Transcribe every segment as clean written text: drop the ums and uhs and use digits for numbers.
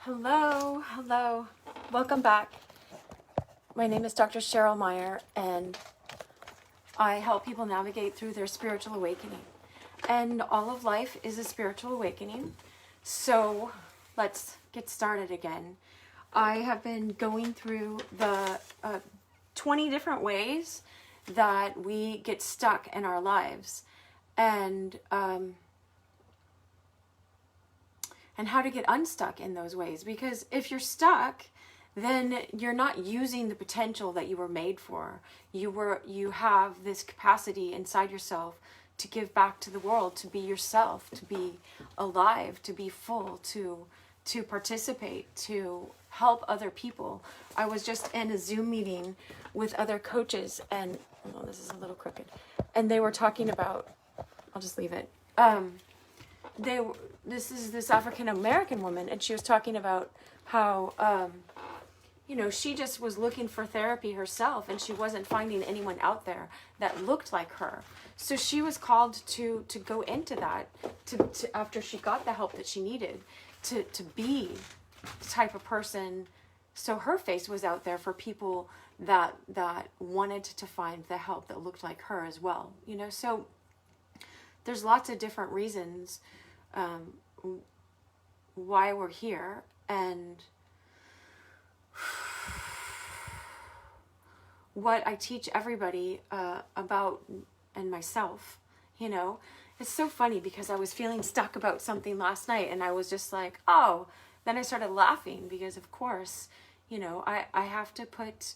Hello. Welcome back. My name is Dr. Cheryl Meier, and I help people navigate through their spiritual awakening. And all of life is a spiritual awakening. So let's get started again. I have been going through the 20 different ways that we get stuck in our lives, and how to get unstuck in those ways. Because if you're stuck, then you're not using the potential that you were made for. You have this capacity inside yourself to give back to the world, to be yourself, to be alive, to be full, to participate, to help other people. I was just in a Zoom meeting with other coaches, and this is a little crooked, and they were talking about, I'll just leave it. This is this African American woman, and she was talking about how she just was looking for therapy herself, and she wasn't finding anyone out there that looked like her. So she was called to go into that, to after she got the help that she needed, to be the type of person. So her face was out there for people that wanted to find the help that looked like her as well. So there's lots of different reasons why we're here, and what I teach everybody about, and myself, it's so funny because I was feeling stuck about something last night, and I was just like, oh, then I started laughing because, of course, I have to put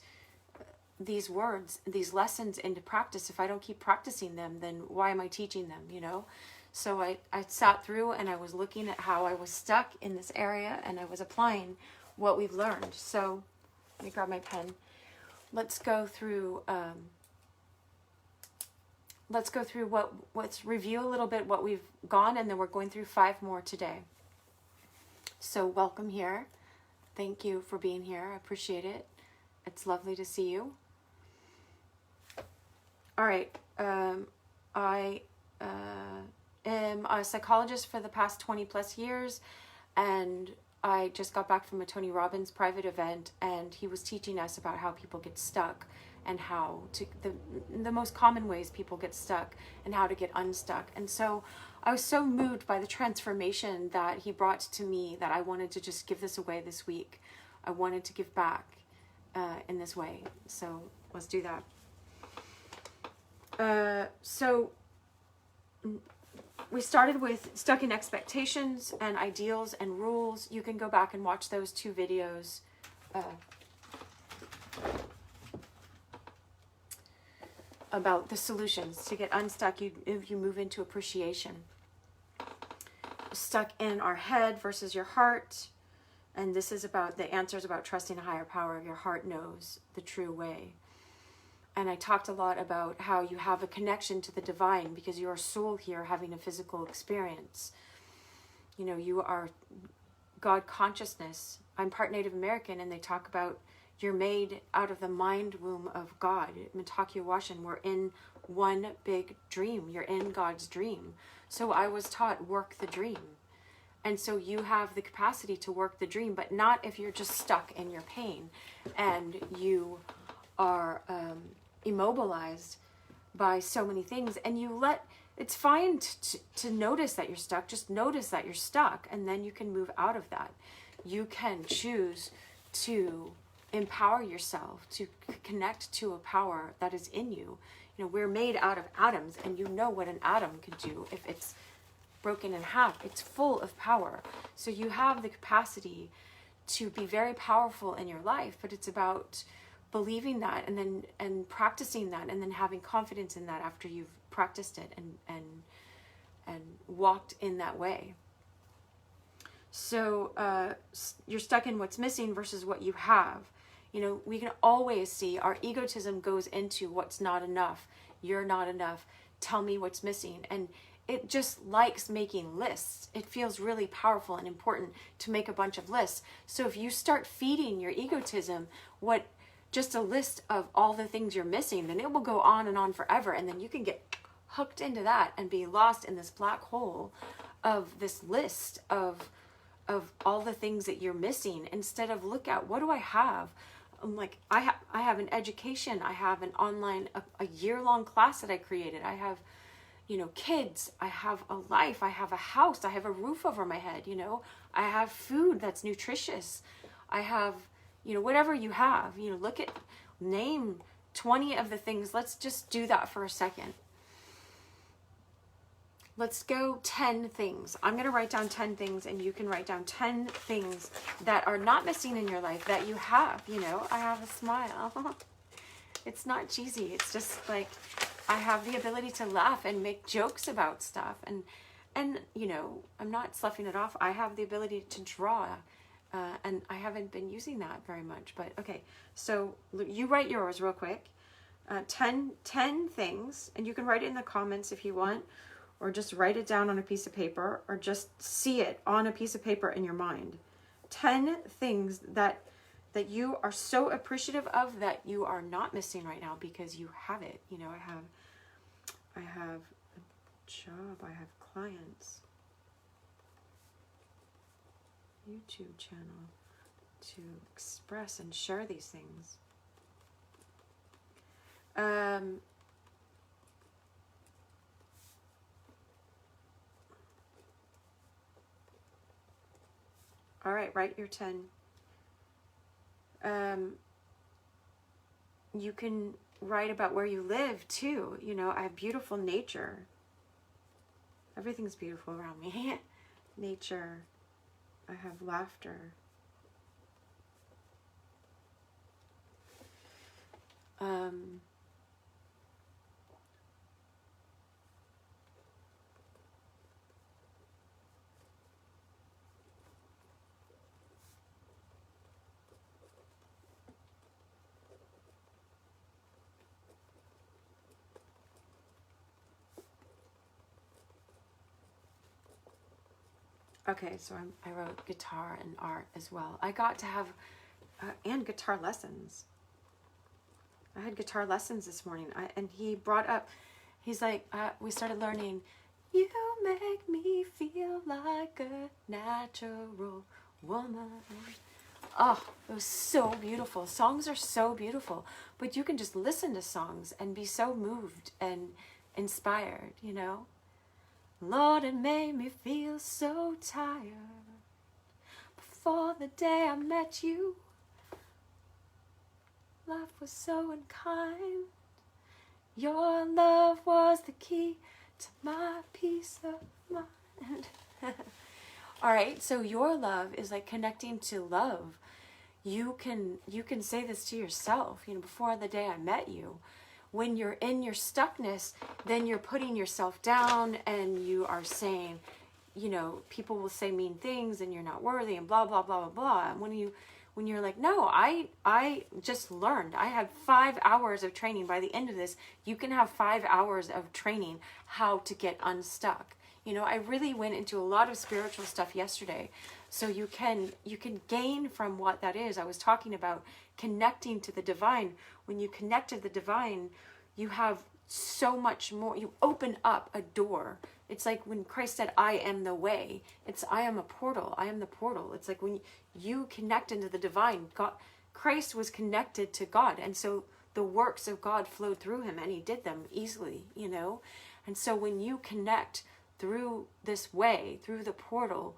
these words, these lessons into practice. If I don't keep practicing them, then why am I teaching them, So I sat through, and I was looking at how I was stuck in this area, and I was applying what we've learned. So let me grab my pen. Let's go through let's review a little bit what we've gone, and then we're going through 5 more today. So welcome here. Thank you for being here. I appreciate it. It's lovely to see you. All right. I am a psychologist for the past 20 plus years, and I just got back from a Tony Robbins private event, and he was teaching us about how people get stuck, and how to the most common ways people get stuck, and how to get unstuck. And so I was so moved by the transformation that he brought to me that I wanted to just give this away this week. I wanted to give back in this way. So let's do that. So we started with stuck in expectations and ideals and rules. You can go back and watch those 2 videos. About the solutions to get unstuck. If you move into appreciation. Stuck in our head versus your heart. And this is about the answers about trusting a higher power. Your heart knows the true way. And I talked a lot about how you have a connection to the divine because you're a soul here having a physical experience. You are God consciousness. I'm part Native American, and they talk about you're made out of the mind womb of God. Mitakuye Oyasin, we're in one big dream. You're in God's dream. So I was taught, work the dream. And so you have the capacity to work the dream, but not if you're just stuck in your pain and you are immobilized by so many things, and it's fine to notice that you're stuck. Just notice that you're stuck, and then you can move out of that. You can choose to empower yourself, to connect to a power that is in you. We're made out of atoms, and you know what an atom could do if it's broken in half. It's full of power. So you have the capacity to be very powerful in your life, but it's about believing that, and practicing that, and then having confidence in that after you've practiced it and walked in that way. So you're stuck in what's missing versus what you have. We can always see our egotism goes into what's not enough. You're not enough. Tell me what's missing. And it just likes making lists. It feels really powerful and important to make a bunch of lists. So if you start feeding your egotism just a list of all the things you're missing, then it will go on and on forever. And then you can get hooked into that and be lost in this black hole of this list of of all the things that you're missing, instead of look at, what do I have? I'm like, I have an education, I have an online, a year-long class that I created. I have, you know, kids, I have a life, I have a house, I have a roof over my head, you know, I have food that's nutritious. I have, you know, whatever you have, you know, name 20 of the things. Let's just do that for a second. Let's go 10 things. I'm going to write down 10 things, and you can write down 10 things that are not missing in your life that you have. You know, I have a smile. It's not cheesy. It's just like, I have the ability to laugh and make jokes about stuff. And you know, I'm not sloughing it off. I have the ability to draw. And I haven't been using that very much. But okay, so you write yours real quick. 10 things. And you can write it in the comments if you want, or just write it down on a piece of paper, or just see it on a piece of paper in your mind. 10 things that you are so appreciative of that you are not missing right now because you have it. You know, I have a job, I have clients, YouTube channel to express and share these things. All right, write your 10. You can write about where you live too. You know, I have beautiful nature. Everything's beautiful around me. Nature. I have laughter. Okay, so I wrote guitar and art as well. I got to have, and guitar lessons. I had guitar lessons this morning, and he brought up, he's like, we started learning, you make me feel like a natural woman. Oh, it was so beautiful. Songs are so beautiful, but you can just listen to songs and be so moved and inspired, you know? Lord, it made me feel so tired before the day I met you. Life was so unkind. Your love was the key to my peace of mind. All right, so your love is like connecting to love. You can say this to yourself, you know, before the day I met you. When you're in your stuckness, then you're putting yourself down and you are saying, you know, people will say mean things and you're not worthy and blah, blah, blah, blah, blah. And when you're like, no, I just learned. I had 5 hours of training. By the end of this, you can have 5 hours of training how to get unstuck. You know, I really went into a lot of spiritual stuff yesterday. So you can gain from what that is. I was talking about connecting to the divine. When you connect to the divine, you have so much more. You open up a door. It's like when Christ said, I am the way. It's, I am a portal. I am the portal. It's like when you connect into the divine, God, Christ was connected to God. And so the works of God flowed through him, and he did them easily, you know? And so when you connect through this way, through the portal,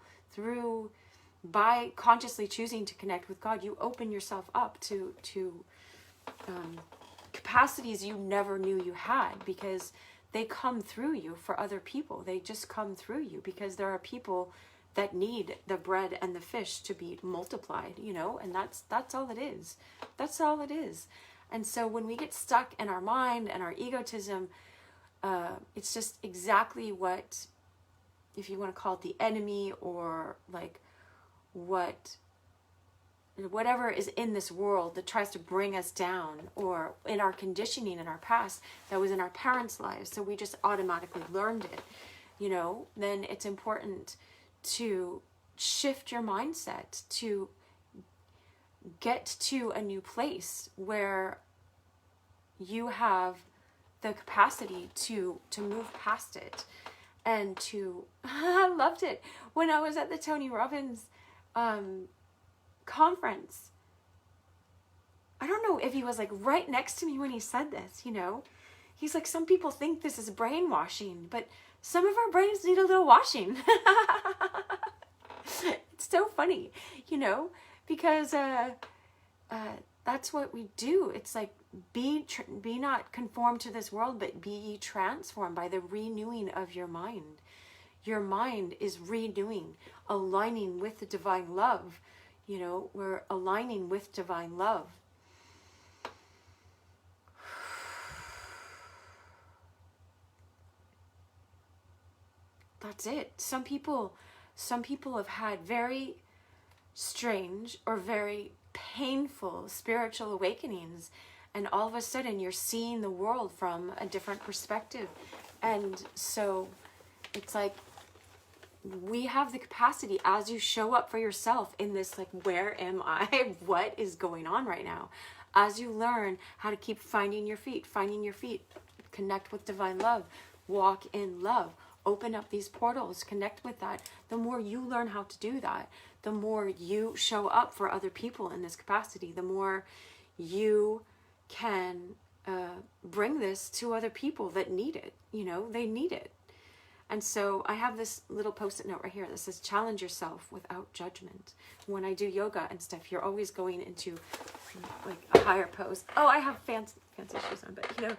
by consciously choosing to connect with God, you open yourself up to capacities you never knew you had, because they come through you for other people. They just come through you because there are people that need the bread and the fish to be multiplied, you know, and that's all it is. That's all it is. And so when we get stuck in our mind and our egotism, it's just exactly what, if you want to call it the enemy, or like whatever is in this world that tries to bring us down, or in our conditioning in our past that was in our parents' lives, so we just automatically learned it, you know, then it's important to shift your mindset, to get to a new place where you have the capacity to move past it, and to I loved it when I was at the Tony Robbins conference. I don't know if he was like right next to me when he said this, you know. He's like, some people think this is brainwashing, but some of our brains need a little washing. It's so funny, you know, because that's what we do. It's like, be not conformed to this world, but be ye transformed by the renewing of your mind. Your mind is renewing, aligning with the divine love. You know, we're aligning with divine love. That's it. Some people have had very strange or very painful spiritual awakenings, and all of a sudden you're seeing the world from a different perspective. And so it's like, we have the capacity, as you show up for yourself in this, like, where am I? What is going on right now? As you learn how to keep finding your feet, connect with divine love, walk in love, open up these portals, connect with that. The more you learn how to do that, the more you show up for other people in this capacity, the more you can bring this to other people that need it. You know, they need it. And so I have this little post-it note right here that says, challenge yourself without judgment. When I do yoga and stuff, you're always going into like a higher pose. Oh, I have fancy shoes on, but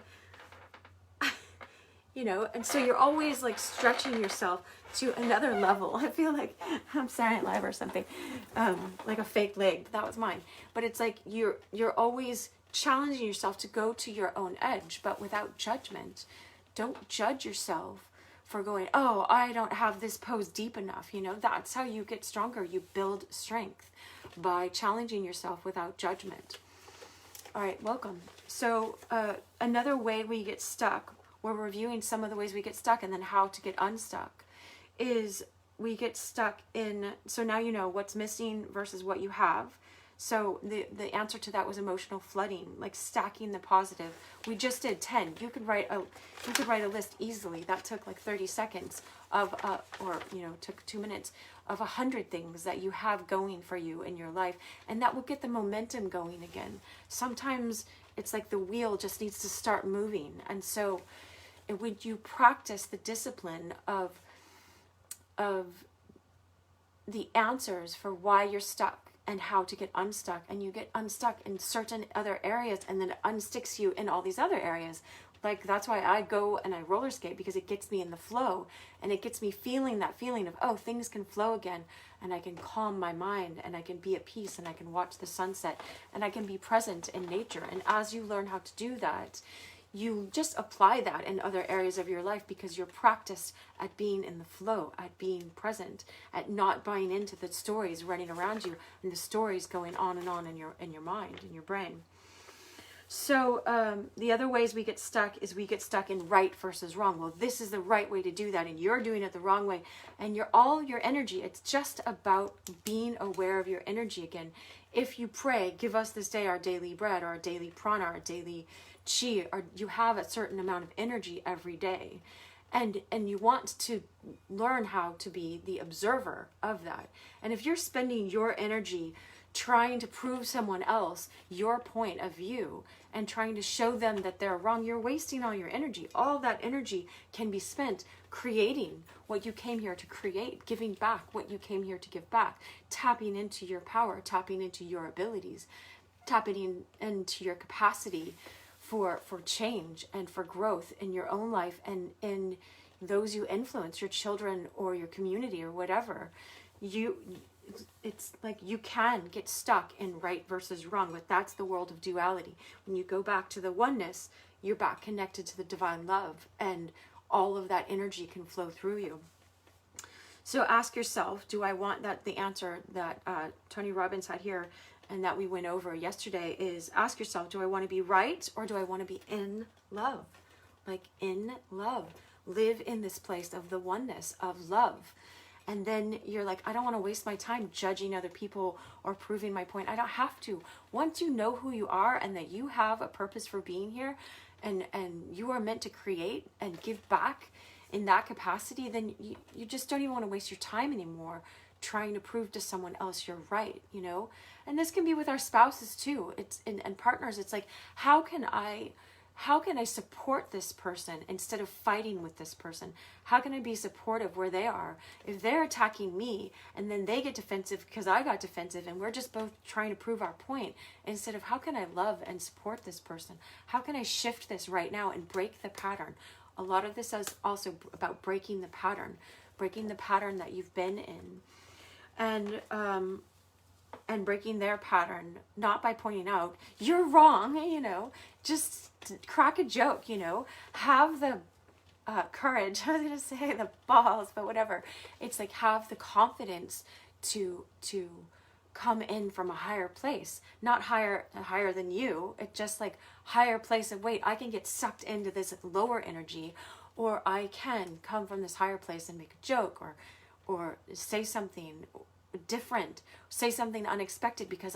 you know, and so you're always like stretching yourself to another level. I feel like I'm Saturday Night Live or something, like a fake leg. That was mine. But it's like you're always challenging yourself to go to your own edge, but without judgment. Don't judge yourself for going, oh, I don't have this pose deep enough. You know, that's how you get stronger. You build strength by challenging yourself without judgment. All right, welcome. So another way we get stuck, we're reviewing some of the ways we get stuck and then how to get unstuck, is we get stuck in, so now you know what's missing versus what you have. So the answer to that was emotional flooding, like stacking the positive. We just did 10. You could write a list easily. That took like 30 seconds of, or, you know, took 2 minutes of 100 things that you have going for you in your life. And that will get the momentum going again. Sometimes it's like the wheel just needs to start moving. And so when you practice the discipline of the answers for why you're stuck and how to get unstuck, and you get unstuck in certain other areas and then it unsticks you in all these other areas. Like, that's why I go and I roller skate, because it gets me in the flow and it gets me feeling that feeling of, oh, things can flow again, and I can calm my mind and I can be at peace and I can watch the sunset and I can be present in nature. And as you learn how to do that, you just apply that in other areas of your life, because you're practiced at being in the flow, at being present, at not buying into the stories running around you and the stories going on in your mind, in your brain. So the other ways we get stuck is we get stuck in right versus wrong. Well, this is the right way to do that, and you're doing it the wrong way. And all your energy, it's just about being aware of your energy again. If you pray, give us this day our daily bread, or our daily prana, our daily chi, or you have a certain amount of energy every day, and you want to learn how to be the observer of that. And if you're spending your energy trying to prove someone else your point of view and trying to show them that they're wrong, you're wasting all your energy. All that energy can be spent creating what you came here to create, giving back what you came here to give back, tapping into your power, tapping into your abilities, tapping into your capacity for change and for growth in your own life and in those you influence, your children or your community or whatever. It's like you can get stuck in right versus wrong, but that's the world of duality. When you go back to the oneness, you're back connected to the divine love, and all of that energy can flow through you. So ask yourself, do I want that? The answer that Tony Robbins had here and that we went over yesterday is, ask yourself, do I want to be right or do I want to be in love? Like in love. Live in this place of the oneness of love. And then you're like, I don't want to waste my time judging other people or proving my point. I don't have to. Once you know who you are and that you have a purpose for being here, and you are meant to create and give back in that capacity, then you just don't even want to waste your time anymore trying to prove to someone else you're right, you know? And this can be with our spouses too. It's and partners. It's like, how can I support this person instead of fighting with this person? How can I be supportive where they are? If they're attacking me and then they get defensive because I got defensive and we're just both trying to prove our point, instead of how can I love and support this person? How can I shift this right now and break the pattern? A lot of this is also about breaking the pattern that you've been in. And breaking their pattern, not by pointing out, you're wrong, you know, just crack a joke, you know, have the courage, I was going to say the balls, but whatever. It's like, have the confidence to come in from a higher place, not higher than you. It's just like higher place of, wait, I can get sucked into this lower energy, or I can come from this higher place and make a joke or say something different, say something unexpected, because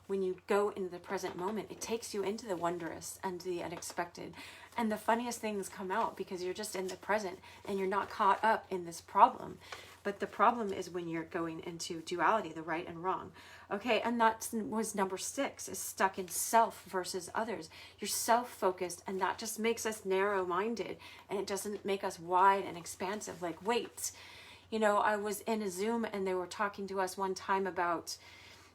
when you go into the present moment, it takes you into the wondrous and the unexpected, and the funniest things come out because you're just in the present and you're not caught up in this problem. But the problem is when you're going into duality, the right and wrong. Okay, and that was number 6, is stuck in self versus others. You're self-focused, and that just makes us narrow-minded, and it doesn't make us wide and expansive. Like, wait, you know, I was in a Zoom and they were talking to us one time about,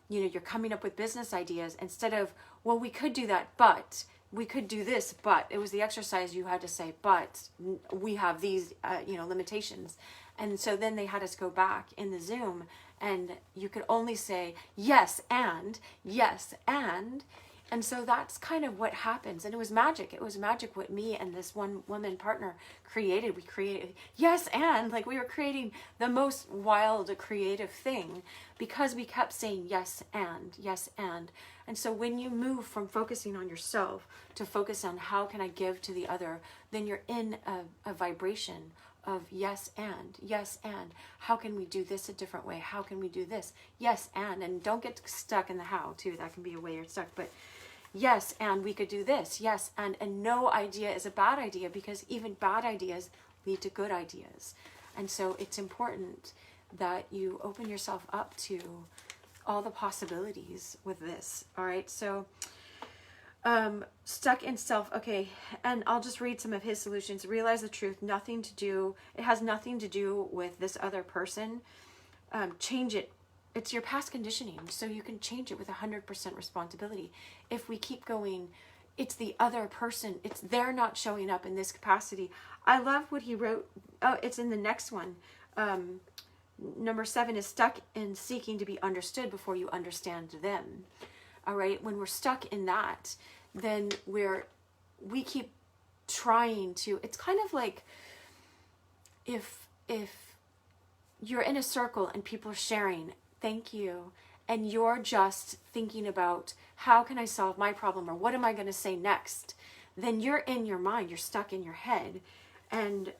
you know, you're coming up with business ideas instead of, well, we could do that, but we could do this, but it was the exercise you had to say, but we have these, limitations. And so then they had us go back in the Zoom and you could only say yes, and yes, and so that's kind of what happens. And it was magic. It was magic what me and this one woman partner created. We created yes, and like we were creating the most wild creative thing because we kept saying yes, and yes, and. And so when you move from focusing on yourself to focus on how can I give to the other, then you're in a vibration of yes, and how can we do this a different way? How can we do this? Yes, and don't get stuck in the how too. That can be a way you're stuck, but yes, and we could do this. Yes, and no idea is a bad idea, because even bad ideas lead to good ideas. And so it's important that you open yourself up to all the possibilities with this. All right, so stuck in self. Okay, and I'll just read some of his solutions. Realize the truth. It has nothing to do with this other person. Change it. It's your past conditioning, so you can change it with 100% responsibility. If we keep going, it's the other person. They're not showing up in this capacity. I love what he wrote. Oh, it's in the next one. Number 7 is stuck in seeking to be understood before you understand them. All right, when we're stuck in that, then we keep trying to. It's kind of like if you're in a circle and people are sharing, thank you, and you're just thinking about how can I solve my problem, or what am I going to say next, then you're in your mind, you're stuck in your head. And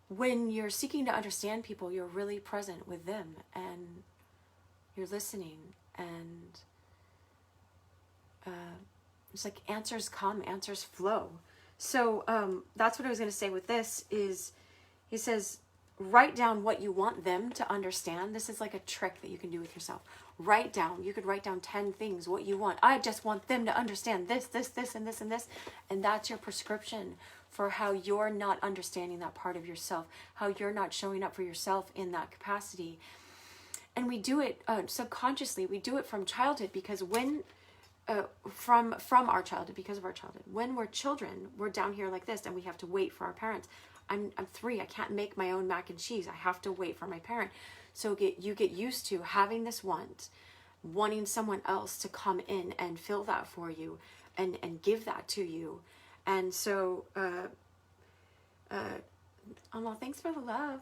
when you're seeking to understand people, you're really present with them and you're listening, and it's like answers come, answers flow. So that's what I was going to say with this is, he says, write down what you want them to understand. This is like a trick that you can do with yourself. You could write down 10 things, what you want. I just want them to understand this, and this, and this. And that's your prescription for how you're not understanding that part of yourself, how you're not showing up for yourself in that capacity. And we do it subconsciously. We do it from childhood, because when from our childhood, because of our childhood. When we're children, we're down here like this, and we have to wait for our parents. I'm 3. I can't make my own mac and cheese. I have to wait for my parent. So you get used to having this wanting someone else to come in and fill that for you, and give that to you. And so, well, thanks for the love.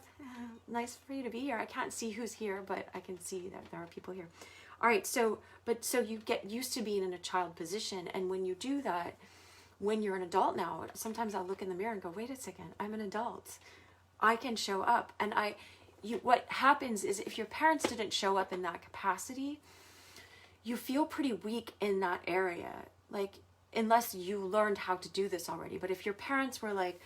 Nice for you to be here. I can't see who's here, but I can see that there are people here. All right, so you get used to being in a child position, and when you do that, when you're an adult now, sometimes I'll look in the mirror and go, wait a second, I'm an adult. I can show up. And what happens is, if your parents didn't show up in that capacity, you feel pretty weak in that area. Like, unless you learned how to do this already. But if your parents were like,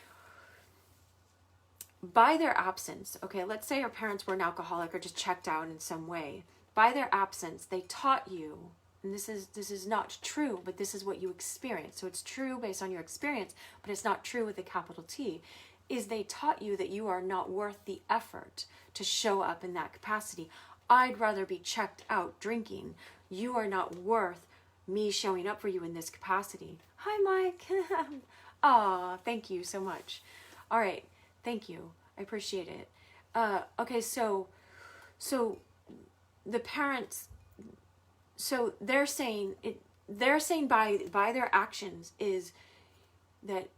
by their absence, okay, let's say your parents were an alcoholic or just checked out in some way. By their absence, they taught you, and this is not true, but this is what you experience. So it's true based on your experience, but it's not true with a capital T, is they taught you that you are not worth the effort to show up in that capacity. I'd rather be checked out drinking. You are not worth me showing up for you in this capacity. Hi, Mike. Aw, thank you so much. All right. Thank you. I appreciate it. Okay, so the parents, so they're saying by their actions is that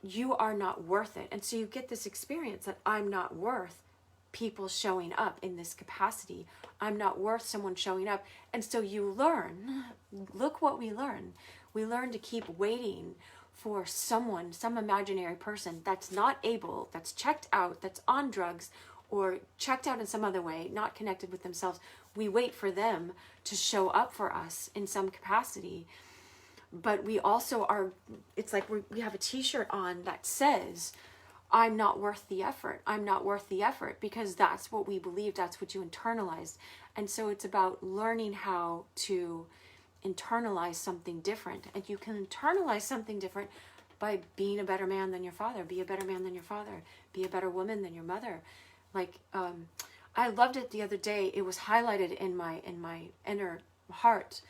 you are not worth it. And so you get this experience that I'm not worth people showing up in this capacity. I'm not worth someone showing up. And so you learn, look what we learn. We learn to keep waiting for someone, some imaginary person that's not able, that's checked out, that's on drugs, or checked out in some other way, not connected with themselves. We wait for them to show up for us in some capacity. But we also are, it's like we have a t-shirt on that says, I'm not worth the effort. I'm not worth the effort, because that's what we believe. That's what you internalized. And so it's about learning how to internalize something different. And you can internalize something different by being a better man than your father. Be a better man than your father. Be a better woman than your mother. Like, I loved it the other day. It was highlighted in my inner heart.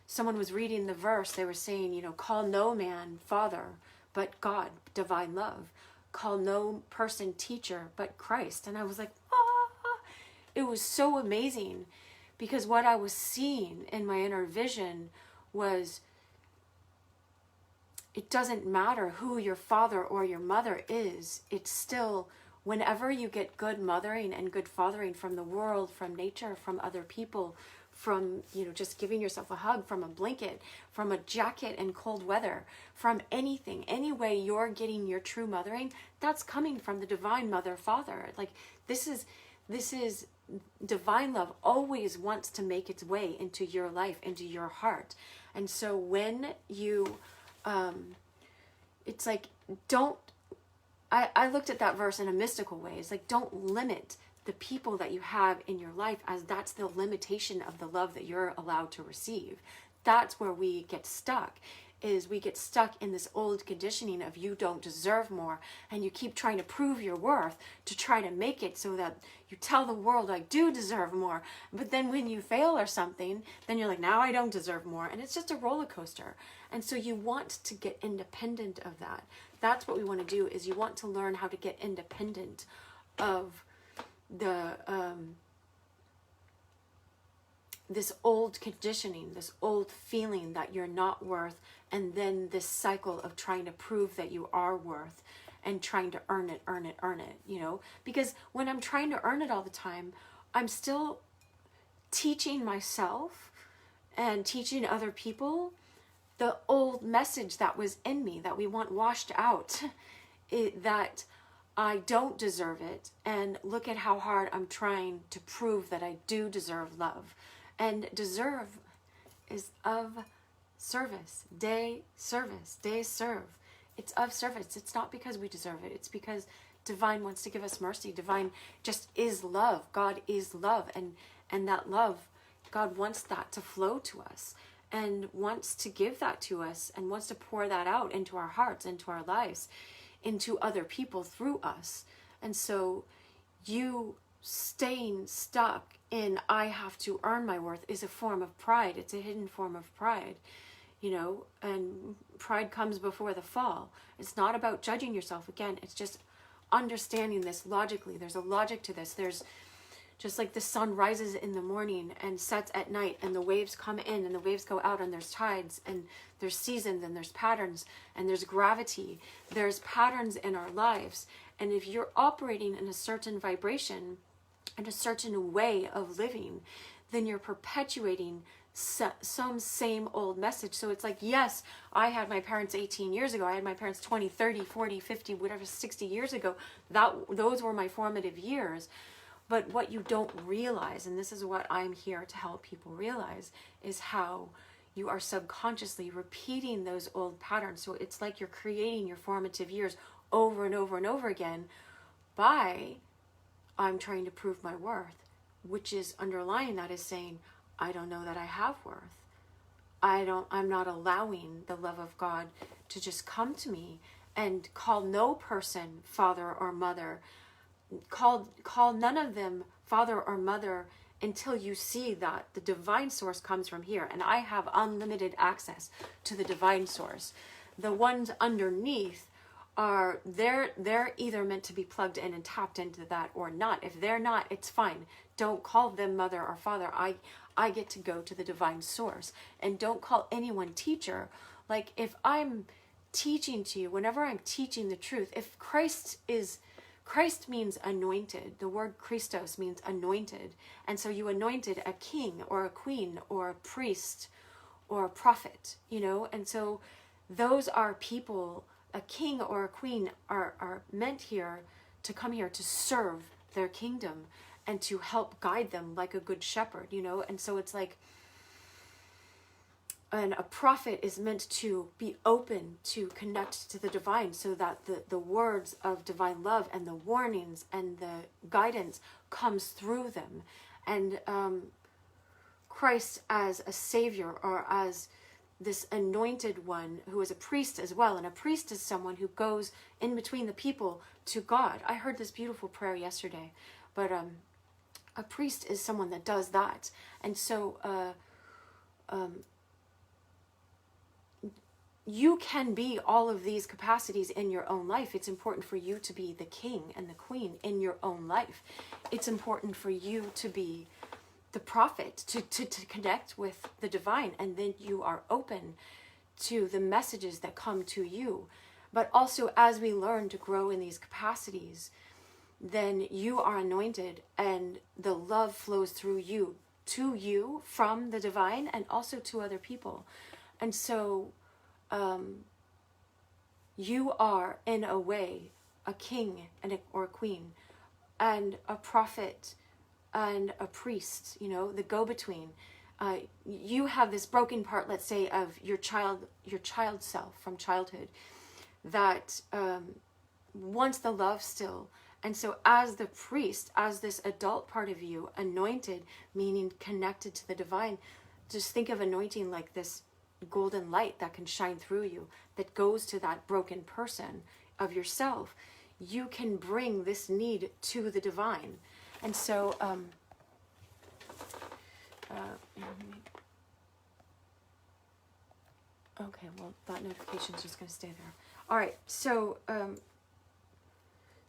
Someone was reading the verse. They were saying, call no man father, but God, divine love. Call no person teacher, but Christ. And I was like, it was so amazing, because what I was seeing in my inner vision was, it doesn't matter who your father or your mother is. It's still, whenever you get good mothering and good fathering from the world, from nature, from other people, from, just giving yourself a hug, from a blanket, from a jacket in cold weather, from anything, any way you're getting your true mothering, that's coming from the divine mother, father. Like, this is divine love always wants to make its way into your life, into your heart. And so when you, it's like, I looked at that verse in a mystical way. It's like, don't limit the people that you have in your life, as that's the limitation of the love that you're allowed to receive. That's where we get stuck, is we get stuck in this old conditioning of you don't deserve more, and you keep trying to prove your worth to try to make it so that you tell the world, I do deserve more. But then when you fail or something, then you're like, now I don't deserve more. And it's just a roller coaster. And so you want to get independent of that. That's what we want to do, is you want to learn how to get independent of the this old conditioning, this old feeling that you're not worth, and then this cycle of trying to prove that you are worth and trying to earn it, because when I'm trying to earn it all the time, I'm still teaching myself and teaching other people the old message that was in me that we want washed out, that I don't deserve it, and look at how hard I'm trying to prove that I do deserve love. And deserve is of service, day serve. It's of service. It's not because we deserve it. It's because divine wants to give us mercy. Divine just is love. God is love, and that love, God wants that to flow to us, and wants to give that to us, and wants to pour that out into our hearts, into our lives, into other people through us. And so you staying stuck in I have to earn my worth is a form of pride. It's a hidden form of pride, and pride comes before the fall. It's not about judging yourself. Again, it's just understanding this logically. There's a logic to this. There's just like the sun rises in the morning and sets at night, and the waves come in and the waves go out, and there's tides, and there's seasons, and there's patterns, and there's gravity. There's patterns in our lives. And if you're operating in a certain vibration and a certain way of living, then you're perpetuating some same old message. So it's like, yes, I had my parents 18 years ago. I had my parents 20, 30, 40, 50, whatever, 60 years ago. Those were my formative years. But what you don't realize, and this is what I'm here to help people realize, is how you are subconsciously repeating those old patterns. So it's like you're creating your formative years over and over and over again, by I'm trying to prove my worth, which is underlying that is saying, I don't know that I have worth. I'm not allowing the love of God to just come to me, and call no person father or mother. Call none of them father or mother until you see that the divine source comes from here, and I have unlimited access to the divine source. The ones underneath are they're either meant to be plugged in and tapped into that or not. If they're not, it's fine. Don't call them mother or father. I get to go to the divine source. And don't call anyone teacher. Like, if I'm teaching to you, whenever I'm teaching the truth, if Christ means anointed. The word Christos means anointed. And so you anointed a king or a queen or a priest or a prophet, you know? And so those are people, a king or a queen are meant here to come here to serve their kingdom and to help guide them like a good shepherd, you know? And so it's like, and a prophet is meant to be open to connect to the divine, so that the words of divine love and the warnings and the guidance comes through them. And Christ as a savior, or as this anointed one who is a priest as well. And a priest is someone who goes in between the people to God. I heard this beautiful prayer yesterday, but a priest is someone that does that. And so you can be all of these capacities in your own life. It's important for you to be the king and the queen in your own life. It's important for you to be the prophet, to connect with the divine, and then you are open to the messages that come to you. But also, as we learn to grow in these capacities, then you are anointed, and the love flows through you, to you, from the divine, and also to other people. And so you are, in a way, a king or a queen, and a prophet, and a priest, you know, the go-between. You have this broken part, let's say, of your child self from childhood that wants the love still. And so as the priest, as this adult part of you, anointed, meaning connected to the divine, just think of anointing like this golden light that can shine through you, that goes to that broken person of yourself. You can bring this need to the divine. And so okay, well, that notification is just going to stay there. All right, so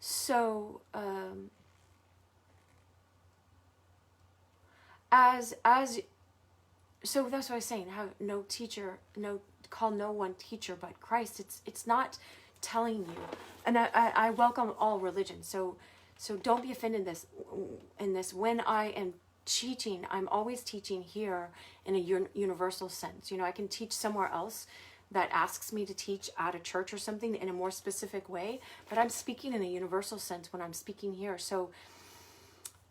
so that's what I was saying. Have no teacher, call no one teacher but Christ. It's not telling you, and I welcome all religions. So don't be offended in this. When I am teaching, I'm always teaching here in a universal sense. You know, I can teach somewhere else that asks me to teach at a church or something in a more specific way, but I'm speaking in a universal sense when I'm speaking here. So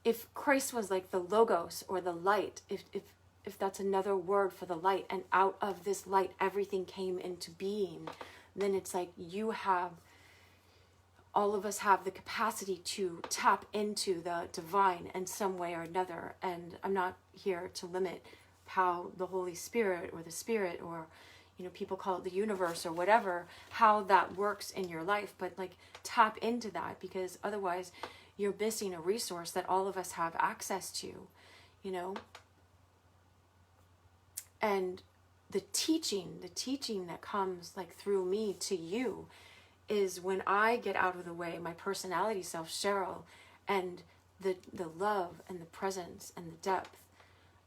if Christ was like the logos or the light, if that's another word for the light, and out of this light everything came into being, then it's like all of us have the capacity to tap into the divine in some way or another. And I'm not here to limit how the Holy Spirit or the Spirit, or, you know, people call it the universe or whatever, how that works in your life, but like tap into that, because otherwise you're missing a resource that all of us have access to, you know. And the teaching that comes like through me to you is when I get out of the way, my personality self, Cheryl, and the love and the presence and the depth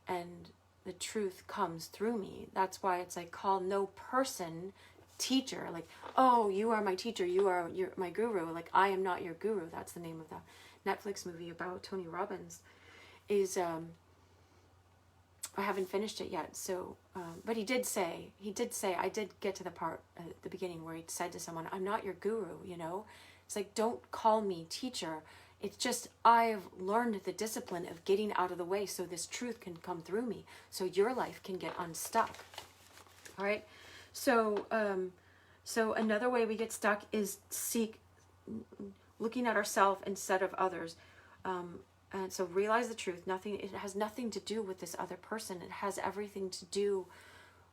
and the truth comes through me. That's why it's like, call no person teacher. Like, oh, you are my teacher, you're my guru. Like, I am not your guru. That's the name of the Netflix movie about Tony Robbins. I haven't finished it yet, so but he did say I did get to the part at the beginning where he said to someone, I'm not your guru, you know. It's like, don't call me teacher. It's just, I've learned the discipline of getting out of the way so this truth can come through me, so your life can get unstuck. All right, so so another way we get stuck is looking at ourselves instead of others. And so realize the truth. It has nothing to do with this other person. It has everything to do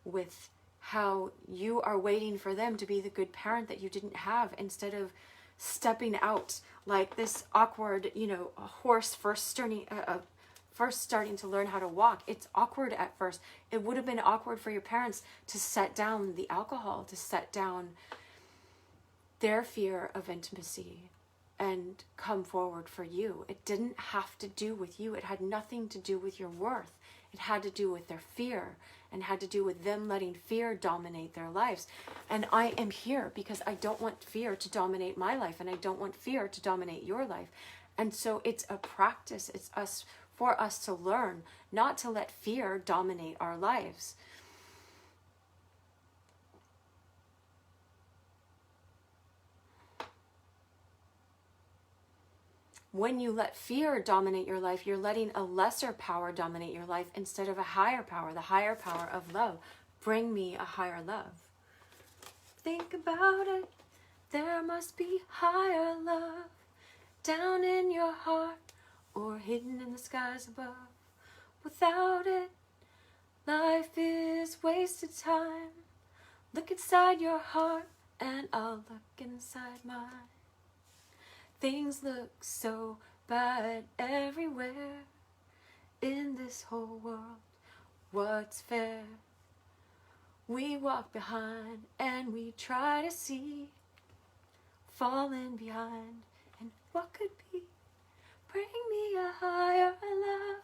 with how you are waiting for them to be the good parent that you didn't have, instead of stepping out like this awkward, a horse first starting to learn how to walk. It's awkward at first. It would have been awkward for your parents to set down the alcohol, to set down their fear of intimacy and come forward for you. It didn't have to do with you. It had nothing to do with your worth. It had to do with their fear, and had to do with them letting fear dominate their lives. And I am here because I don't want fear to dominate my life, and I don't want fear to dominate your life. And so it's a practice. It's for us to learn not to let fear dominate our lives. When you let fear dominate your life, you're letting a lesser power dominate your life instead of a higher power, the higher power of love. Bring me a higher love. Think about it. There must be higher love down in your heart or hidden in the skies above. Without it, life is wasted time. Look inside your heart and I'll look inside mine. Things look so bad everywhere in this whole world. What's fair? We walk behind and we try to see, falling behind, and what could be? Bring me a higher love.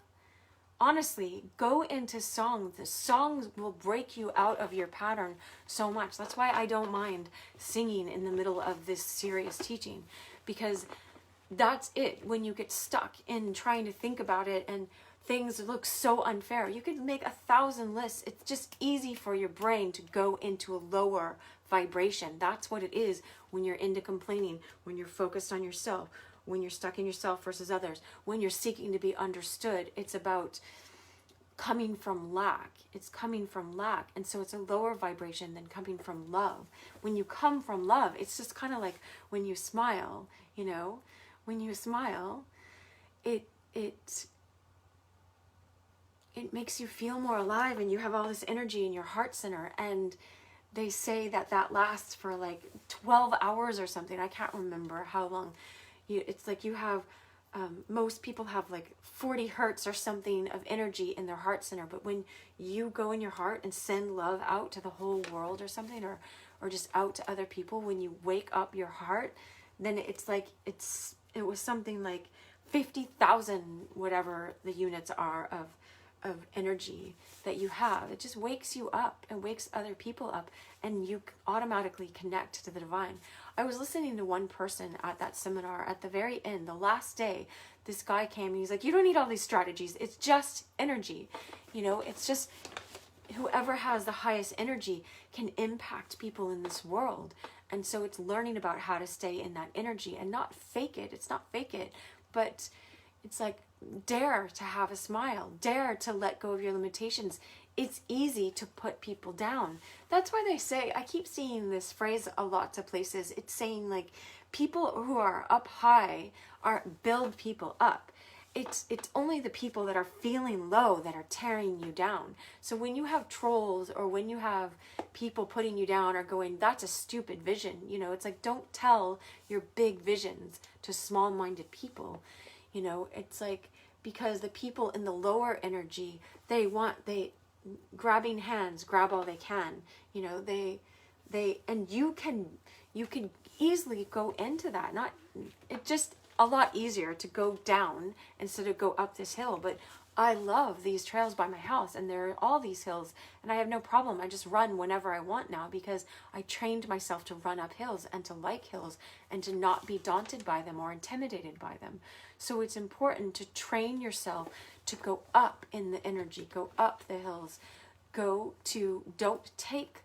Honestly, go into song. The songs will break you out of your pattern so much. That's why I don't mind singing in the middle of this serious teaching, because that's it. When you get stuck in trying to think about it and things look so unfair, you could make 1,000 lists. It's just easy for your brain to go into a lower vibration. That's what it is when you're into complaining, when you're focused on yourself, when you're stuck in yourself versus others, when you're seeking to be understood. It's about coming from lack. It's coming from lack. And so it's a lower vibration than coming from love. When you come from love, it's just kind of like when you smile, when you smile, it makes you feel more alive, and you have all this energy in your heart center. And they say that lasts for like 12 hours or something. I can't remember how long. It's like you have, most people have like 40 hertz or something of energy in their heart center. But when you go in your heart and send love out to the whole world or something, or just out to other people, when you wake up your heart, then it's like, it was something like 50,000, whatever the units are of energy that you have. It just wakes you up and wakes other people up, and you automatically connect to the divine. I was listening to one person at that seminar at the very end, the last day. This guy came and he's like, you don't need all these strategies. It's just energy. It's just whoever has the highest energy can impact people in this world. And so it's learning about how to stay in that energy and not fake it. It's not fake it, but it's like, dare to have a smile, dare to let go of your limitations. It's easy to put people down. That's why they say, I keep seeing this phrase a lot of places. It's saying like, people who are up high build people up. It's only the people that are feeling low that are tearing you down. So when you have trolls, or when you have people putting you down or going, that's a stupid vision, it's like, don't tell your big visions to small-minded people. It's like, because the people in the lower energy, they grabbing hands, grab all they can, and you can easily go into that. It's just a lot easier to go down instead of go up this hill. But I love these trails by my house, and there are all these hills, and I have no problem. I just run whenever I want now, because I trained myself to run up hills and to like hills and to not be daunted by them or intimidated by them. So it's important to train yourself to go up in the energy, go up the hills, don't take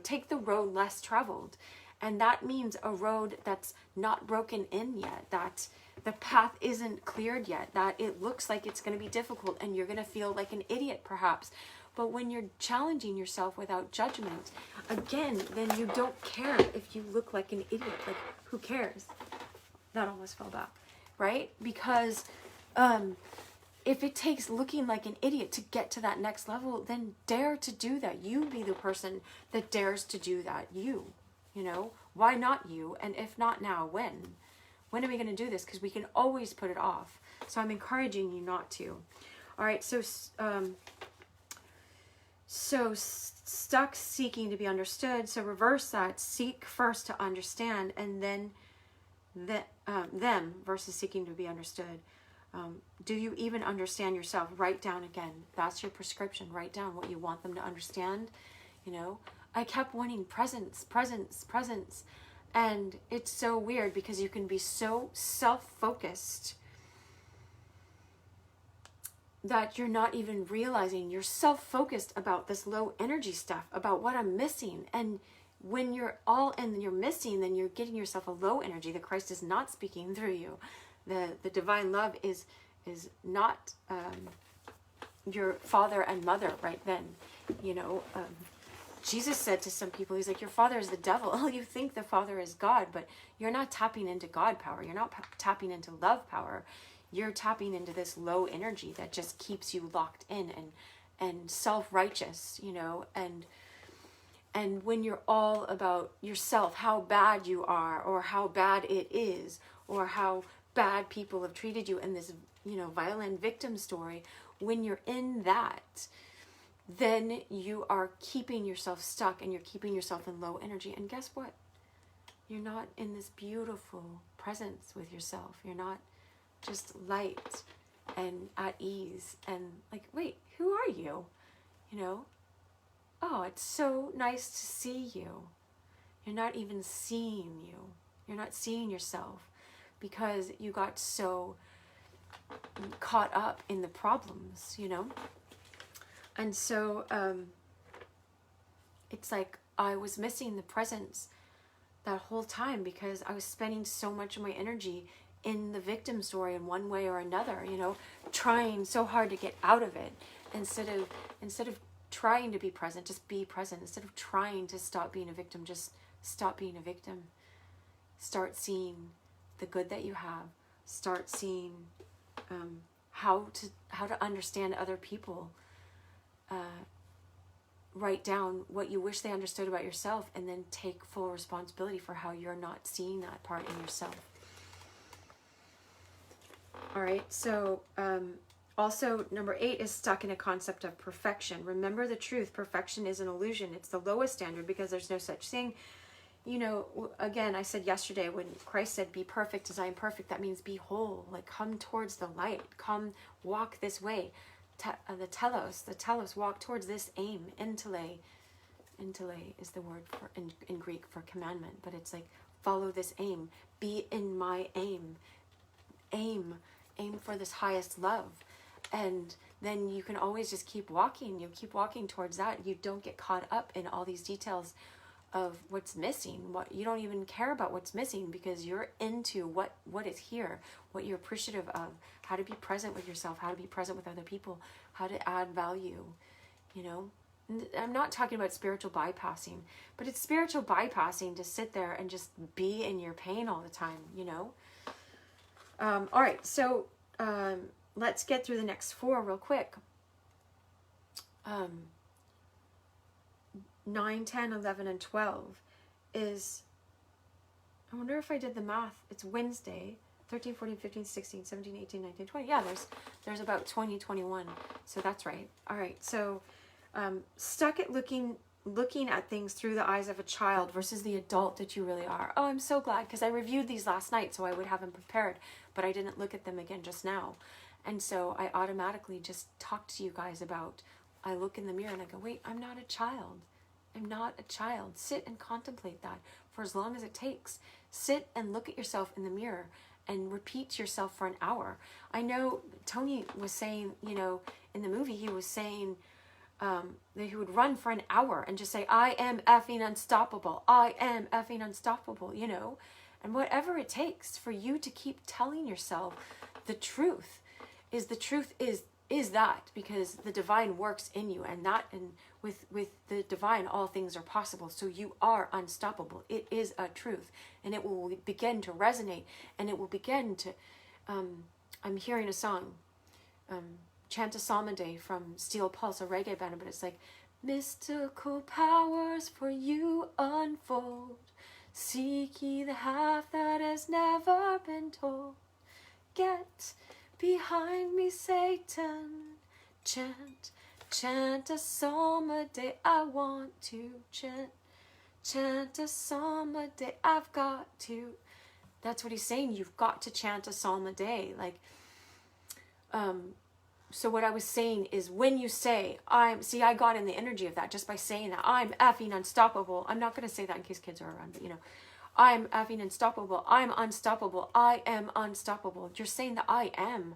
take the road less traveled. And that means a road that's not broken in yet, that the path isn't cleared yet, that it looks like it's going to be difficult and you're going to feel like an idiot perhaps. But when you're challenging yourself without judgment, again, then you don't care if you look like an idiot. Like, who cares? that almost fell back, right? Because if it takes looking like an idiot to get to that next level, then dare to do that. You be the person that dares to do that. You know, why not you? And if not now, when? When are we going to do this? Because we can always put it off. So I'm encouraging you not to. All right, so stuck, seeking to be understood. So reverse that. Seek first to understand, and then them versus seeking to be understood. Do you even understand yourself? Write down again. That's your prescription. Write down what you want them to understand. You know, I kept wanting presence. And it's so weird because you can be so self-focused that you're not even realizing you're self-focused about this low energy stuff, about what I'm missing. And when you're all in you're missing, then you're getting yourself a low energy that Christ is not speaking through you. The divine love is not your father and mother right then. You know, Jesus said to some people, he's like, your father is the devil. Oh, you think the father is God, but you're not tapping into God power. You're not tapping into love power. You're tapping into this low energy that just keeps you locked in and self-righteous, you know, and when you're all about yourself, how bad you are, or how bad it is, or how bad people have treated you in this, you know, violent victim story, when you're in that, then you are keeping yourself stuck and you're keeping yourself in low energy. And guess what? You're not in this beautiful presence with yourself. You're not just light and at ease and like, wait, who are you? You know? Oh, it's so nice to see you. You're not even seeing you. You're not seeing yourself because you got so caught up in the problems, you know? And so it's like I was missing the presence that whole time because I was spending so much of my energy in the victim story in one way or another, you know, trying so hard to get out of it instead of trying to be present, just be present. Instead of trying to stop being a victim, just stop being a victim. Start seeing the good that you have. Start seeing how to understand other people. Write down what you wish they understood about yourself, and then take full responsibility for how you're not seeing that part in yourself. All right, so also number 8 is stuck in a concept of perfection. Remember the truth. Perfection is an illusion. It's the lowest standard because there's no such thing. You know, again, I said yesterday when Christ said, be perfect as I am perfect, that means be whole. Like, come towards the light. Come walk this way. The telos, walk towards this aim. Intele is the word for in Greek for commandment, but it's like, follow this aim. Be in my aim. Aim for this highest love. And then you can always just keep walking. You keep walking towards that. You don't get caught up in all these details of what's missing. What you don't even care about what's missing because you're into what is here, what you're appreciative of, how to be present with yourself, how to be present with other people, how to add value, you know. And I'm not talking about spiritual bypassing, but it's spiritual bypassing to sit there and just be in your pain all the time, you know. All right, so let's get through the next 4 real quick. 9, 10, 11, and 12 is, I wonder if I did the math. It's Wednesday, 13, 14, 15, 16, 17, 18, 19, 20. Yeah, there's about 20, 21. So that's right. All right, so stuck at looking at things through the eyes of a child versus the adult that you really are. Oh, I'm so glad because I reviewed these last night so I would have them prepared, but I didn't look at them again just now. And so I automatically just talked to you guys about, I look in the mirror and I go, wait, I'm not a child. I'm not a child. Sit and contemplate that for as long as it takes. Sit and look at yourself in the mirror and repeat to yourself for an hour. I know Tony was saying, you know, in the movie, he was saying that he would run for an hour and just say, I am effing unstoppable. I am effing unstoppable, you know. And whatever it takes for you to keep telling yourself the truth is is that, because the divine works in you, and with the divine all things are possible. So you are unstoppable. It is a truth, and it will begin to resonate, and it will begin to I'm hearing a song, Chant a Psalm a Day from Steel Pulse, a reggae band, but it's like, mystical powers for you unfold, seek ye the half that has never been told, get behind me, Satan, chant a psalm a day, I want to chant a psalm a day, I've got to. That's what he's saying. You've got to chant a psalm a day. Like, so what I was saying is, when you say, I got in the energy of that just by saying that, I'm effing unstoppable. I'm not going to say that in case kids are around, but I'm effing unstoppable. I'm unstoppable. I am unstoppable. You're saying that I am.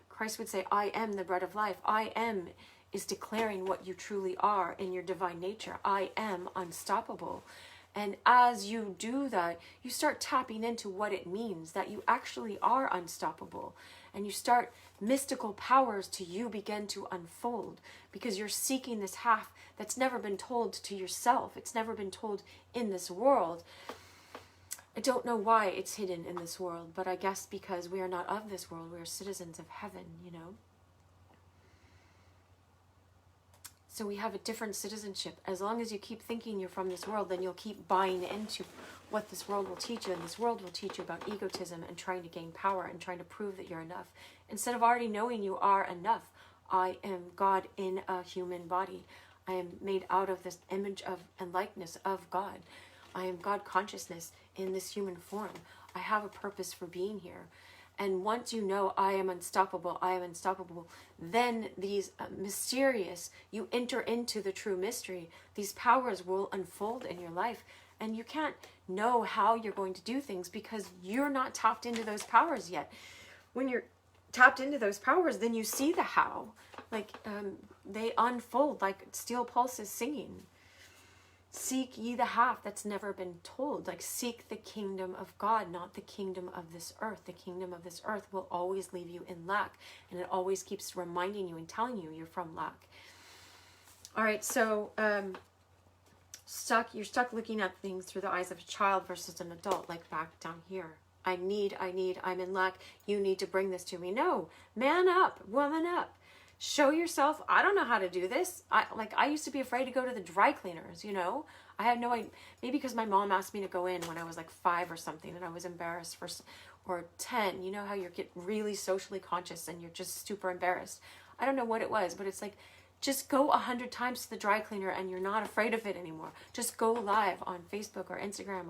Christ would say, I am the bread of life. I am is declaring what you truly are in your divine nature. I am unstoppable. And as you do that, you start tapping into what it means that you actually are unstoppable. And you start, mystical powers to you begin to unfold, because you're seeking this half that's never been told to yourself. It's never been told in this world. I don't know why it's hidden in this world, but I guess because we are not of this world. We are citizens of heaven, So we have a different citizenship. As long as you keep thinking you're from this world, then you'll keep buying into what this world will teach you. And this world will teach you about egotism and trying to gain power and trying to prove that you're enough. Instead of already knowing you are enough. I am God in a human body. I am made out of this image of and likeness of God. I am God consciousness in this human form. I have a purpose for being here. And once you know I am unstoppable, then these mysterious, you enter into the true mystery. These powers will unfold in your life. And you can't know how you're going to do things because you're not tapped into those powers yet. When you're tapped into those powers, then you see the how. Like, they unfold like Steel Pulse is singing. Seek ye the half that's never been told. Like, seek the kingdom of God, not the kingdom of this earth. The kingdom of this earth will always leave you in lack. And it always keeps reminding you and telling you you're from lack. All right, so you're stuck looking at things through the eyes of a child versus an adult, like back down here. I'm in lack. You need to bring this to me. No, man up, woman up. Show yourself. I don't know how to do this. I used to be afraid to go to the dry cleaners, I had no idea. Maybe because my mom asked me to go in when I was like 5 or something, and I was embarrassed or 10. You know how you get really socially conscious and you're just super embarrassed. I don't know what it was, but it's like, just go 100 times to the dry cleaner and you're not afraid of it anymore. Just go live on Facebook or Instagram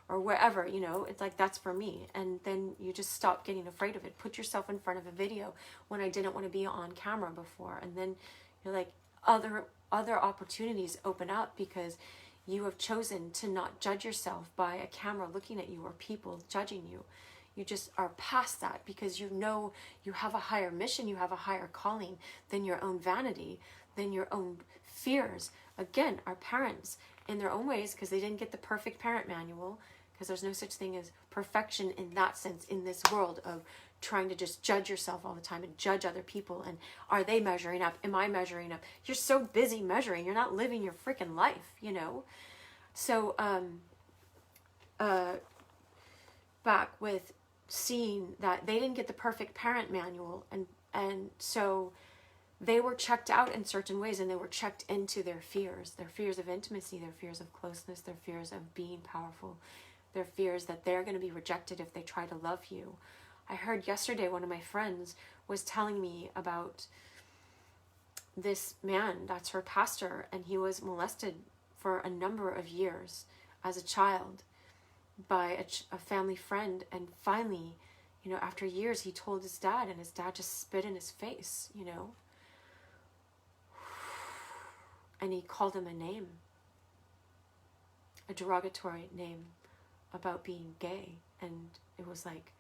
or wherever, it's like, that's for me. And then you just stop getting afraid of it. Put yourself in front of a video when I didn't want to be on camera before. And then you're like, other opportunities open up because you have chosen to not judge yourself by a camera looking at you or people judging you. You just are past that because you know you have a higher mission, you have a higher calling than your own vanity, than your own fears. Again, our parents, in their own ways, because they didn't get the perfect parent manual, because there's no such thing as perfection in that sense in this world of trying to just judge yourself all the time and judge other people. And are they measuring up? Am I measuring up? You're so busy measuring. You're not living your freaking life, So, back with seeing that they didn't get the perfect parent manual. And so they were checked out in certain ways, and they were checked into their fears of intimacy, their fears of closeness, their fears of being powerful, their fears that they're going to be rejected if they try to love you. I heard yesterday one of my friends was telling me about this man that's her pastor, and he was molested for a number of years as a child by a family friend. And finally, after years, he told his dad, and his dad just spit in his face, and he called him a name, a derogatory name about being gay. And it was like,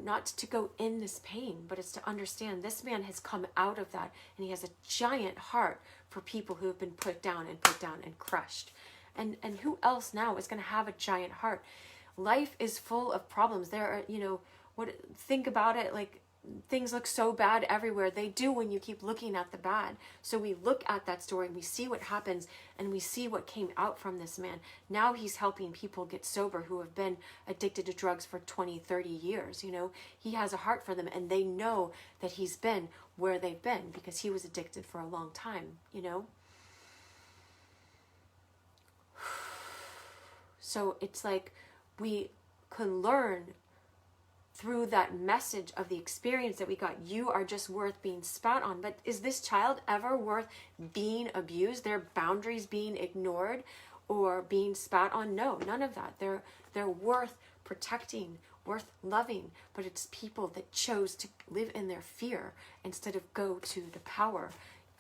not to go in this pain, but it's to understand this man has come out of that, and he has a giant heart for people who have been put down and crushed. And who else now is going to have a giant heart? Life is full of problems. There are, think about it, like things look so bad everywhere. They do when you keep looking at the bad. So we look at that story and we see what happens and we see what came out from this man. Now he's helping people get sober who have been addicted to drugs for 20, 30 years. You know, he has a heart for them, and they know that he's been where they've been because he was addicted for a long time, you know. So it's like we can learn through that message of the experience that we got. You are just worth being spat on. But is this child ever worth being abused? Their boundaries being ignored or being spat on? No, none of that. They're worth protecting, worth loving. But it's people that chose to live in their fear instead of go to the power.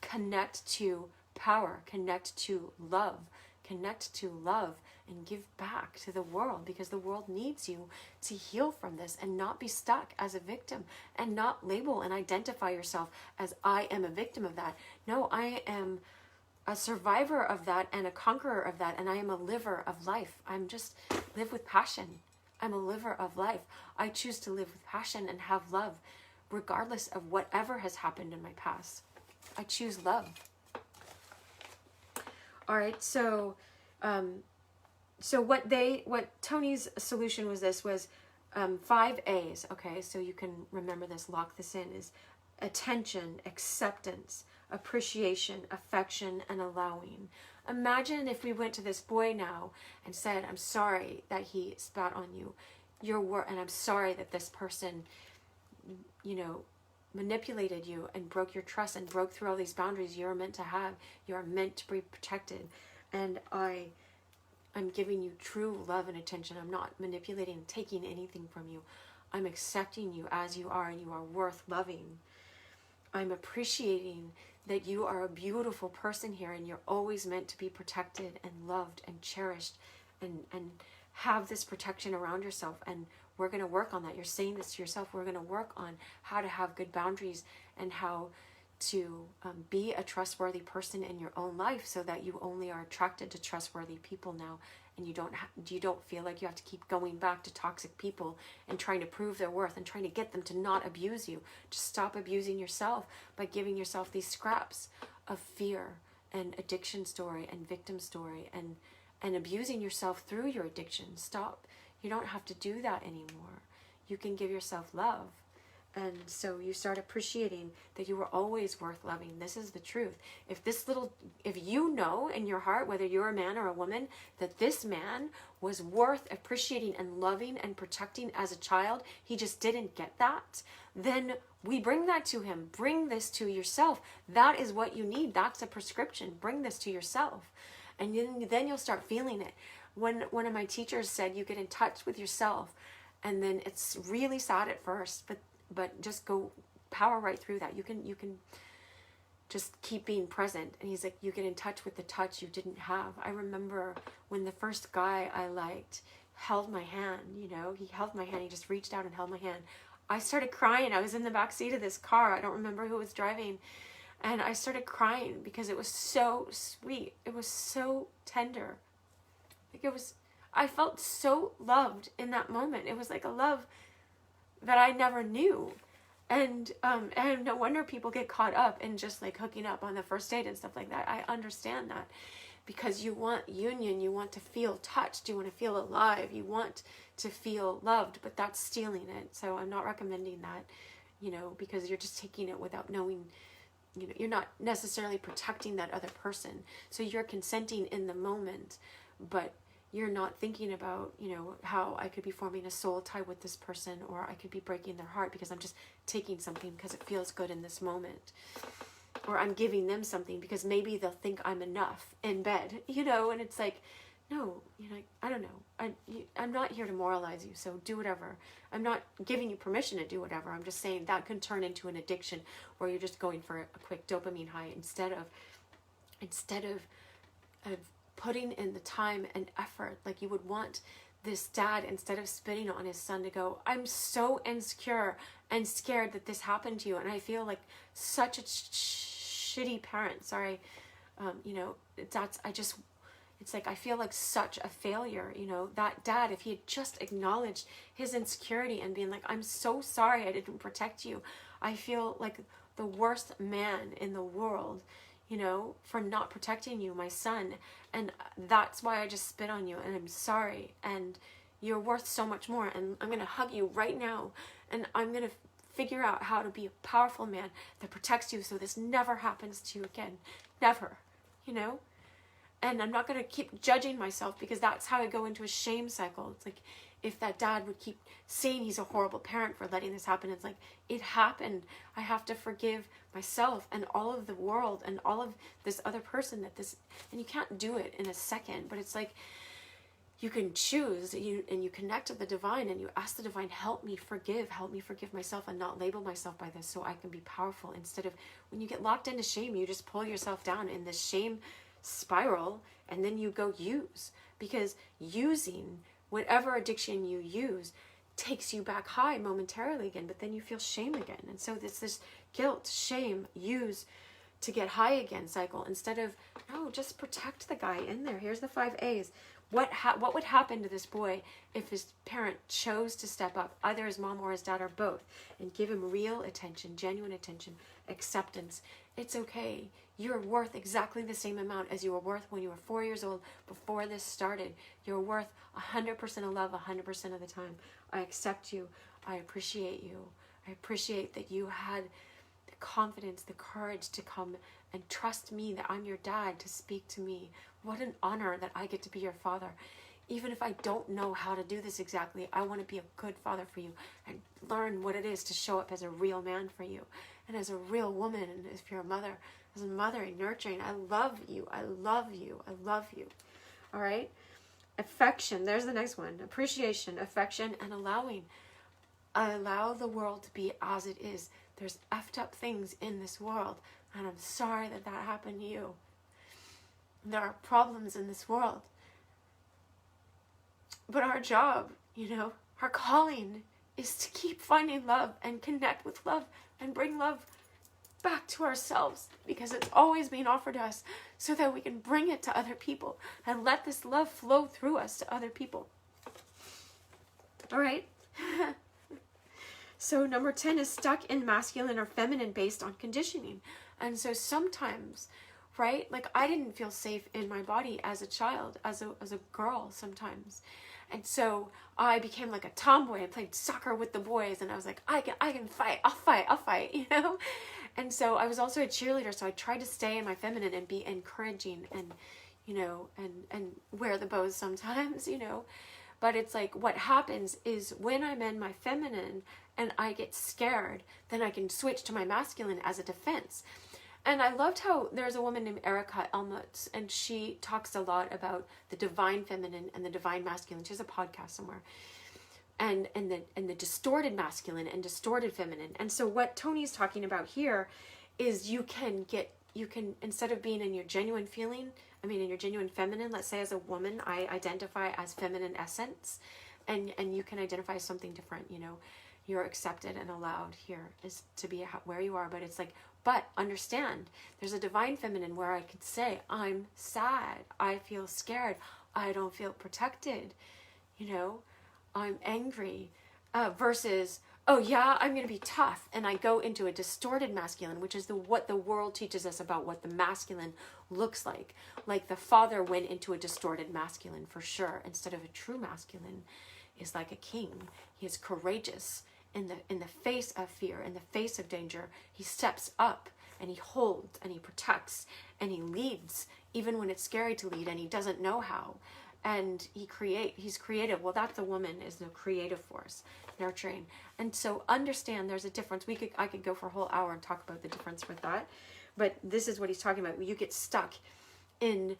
Connect to power. Connect to love. Connect to love and give back to the world, because the world needs you to heal from this and not be stuck as a victim and not label and identify yourself as I am a victim of that. No, I am a survivor of that and a conqueror of that, and I am a liver of life. I'm just live with passion. I'm a liver of life. I choose to live with passion and have love regardless of whatever has happened in my past. I choose love. All right, so what Tony's solution was 5 A's, okay, so you can remember this, lock this in, is attention, acceptance, appreciation, affection, and allowing. Imagine if we went to this boy now and said, I'm sorry that he spat on you, and I'm sorry that this person, you know, manipulated you and broke your trust and broke through all these boundaries you're meant to have. You're meant to be protected. And I'm giving you true love and attention. I'm not manipulating, taking anything from you. I'm accepting you as you are, and you are worth loving. I'm appreciating that you are a beautiful person here, and you're always meant to be protected and loved and cherished, and have this protection around yourself. And we're going to work on that. You're saying this to yourself. We're going to work on how to have good boundaries and how to be a trustworthy person in your own life, so that you only are attracted to trustworthy people now, and you don't feel like you have to keep going back to toxic people and trying to prove their worth and trying to get them to not abuse you. Just stop abusing yourself by giving yourself these scraps of fear and addiction story and victim story and abusing yourself through your addiction. Stop. You don't have to do that anymore. You can give yourself love. And so you start appreciating that you were always worth loving. This is the truth. If you know in your heart, whether you're a man or a woman, that this man was worth appreciating and loving and protecting as a child, he just didn't get that, then we bring that to him. Bring this to yourself. That is what you need. That's a prescription. Bring this to yourself. And then you'll start feeling it. When one of my teachers said, you get in touch with yourself, and then it's really sad at first, but just go power right through that. You can just keep being present. And he's like, you get in touch with the touch you didn't have. I remember when the first guy I liked held my hand, you know, he held my hand. He just reached out and held my hand. I started crying. I was in the back seat of this car. I don't remember who was driving. And I started crying because it was so sweet. It was so tender. I felt so loved in that moment. It was like a love that I never knew. And no wonder people get caught up in just like hooking up on the first date and stuff like that. I understand that, because you want union, you want to feel touched, you want to feel alive, you want to feel loved, but that's stealing it. So I'm not recommending that, you know, because you're just taking it without knowing, you know, you're not necessarily protecting that other person. So you're consenting in the moment, but you're not thinking about, you know, how I could be forming a soul tie with this person, or I could be breaking their heart because I'm just taking something because it feels good in this moment. Or I'm giving them something because maybe they'll think I'm enough in bed, you know, and it's like, no, you know, I don't know. I'm not here to moralize you, so do whatever. I'm not giving you permission to do whatever. I'm just saying that can turn into an addiction where you're just going for a quick dopamine high instead of putting in the time and effort. Like you would want this dad, instead of spitting on his son, to go, I'm so insecure and scared that this happened to you, and I feel like such a shitty parent. Sorry, you know, It's like, I feel like such a failure, you know, that dad, if he had just acknowledged his insecurity and being like, I'm so sorry I didn't protect you. I feel like the worst man in the world, you know, for not protecting you, my son. And that's why I just spit on you, and I'm sorry. And you're worth so much more. And I'm going to hug you right now. And I'm going to figure out how to be a powerful man that protects you so this never happens to you again. Never, you know? And I'm not going to keep judging myself, because that's how I go into a shame cycle. It's like, if that dad would keep saying he's a horrible parent for letting this happen, it's like, it happened. I have to forgive myself and all of the world and all of this other person that this, and you can't do it in a second, but it's like, you can choose, and you connect to the divine, and you ask the divine, help me forgive myself and not label myself by this, so I can be powerful. Instead of, when you get locked into shame, you just pull yourself down in this shame spiral, and then you go use, because using whatever addiction you use takes you back high momentarily again, but then you feel shame again. And so it's this guilt, shame, use to get high again cycle, instead of, no, just protect the guy in there. Here's the 5 A's. What would happen to this boy if his parent chose to step up, either his mom or his dad or both, and give him real attention, genuine attention, acceptance? It's okay. You're worth exactly the same amount as you were worth when you were 4 years old, before this started. You're worth 100% of love 100% of the time. I accept you. I appreciate you. I appreciate that you had the confidence, the courage to come and trust me, that I'm your dad, to speak to me. What an honor that I get to be your father. Even if I don't know how to do this exactly, I want to be a good father for you and learn what it is to show up as a real man for you, and as a real woman, and if you're a mother, as a mother, nurturing. I love you. I love you. I love you. All right? Affection. There's the next one. Appreciation, affection, and allowing. I allow the world to be as it is. There's effed up things in this world, and I'm sorry that that happened to you. There are problems in this world. But our job, you know, our calling is to keep finding love and connect with love and bring love back to ourselves, because it's always being offered to us, so that we can bring it to other people and let this love flow through us to other people. All right. So number 10 is stuck in masculine or feminine based on conditioning. And so sometimes, right, like I didn't feel safe in my body as a child, as a girl sometimes. And so I became like a tomboy and played soccer with the boys, and I was like, I can fight, I'll fight, you know? And so I was also a cheerleader, so I tried to stay in my feminine and be encouraging and, you know, and wear the bows sometimes, you know? But it's like, what happens is when I'm in my feminine and I get scared, then I can switch to my masculine as a defense. And I loved how there's a woman named Erica Elmutz, and she talks a lot about the divine feminine and the divine masculine. She has a podcast somewhere. And the distorted masculine and distorted feminine. And so what Tony's talking about here is you can, instead of being in your genuine feeling, in your genuine feminine, let's say as a woman, I identify as feminine essence, and you can identify as something different, you know. You're accepted and allowed here is to be where you are, but it's like, but understand, there's a divine feminine where I could say, I'm sad, I feel scared, I don't feel protected, you know, I'm angry, versus, oh yeah, I'm going to be tough, and I go into a distorted masculine, which is what the world teaches us about what the masculine looks like. Like the father went into a distorted masculine for sure, instead of a true masculine is like a king. He is courageous. In the face of fear, in the face of danger, he steps up and he holds and he protects and he leads, even when it's scary to lead and he doesn't know how. And he's creative. Well, that's the woman, is the creative force, nurturing. And so understand there's a difference. I could go for a whole hour and talk about the difference with that. But this is what he's talking about. You get stuck in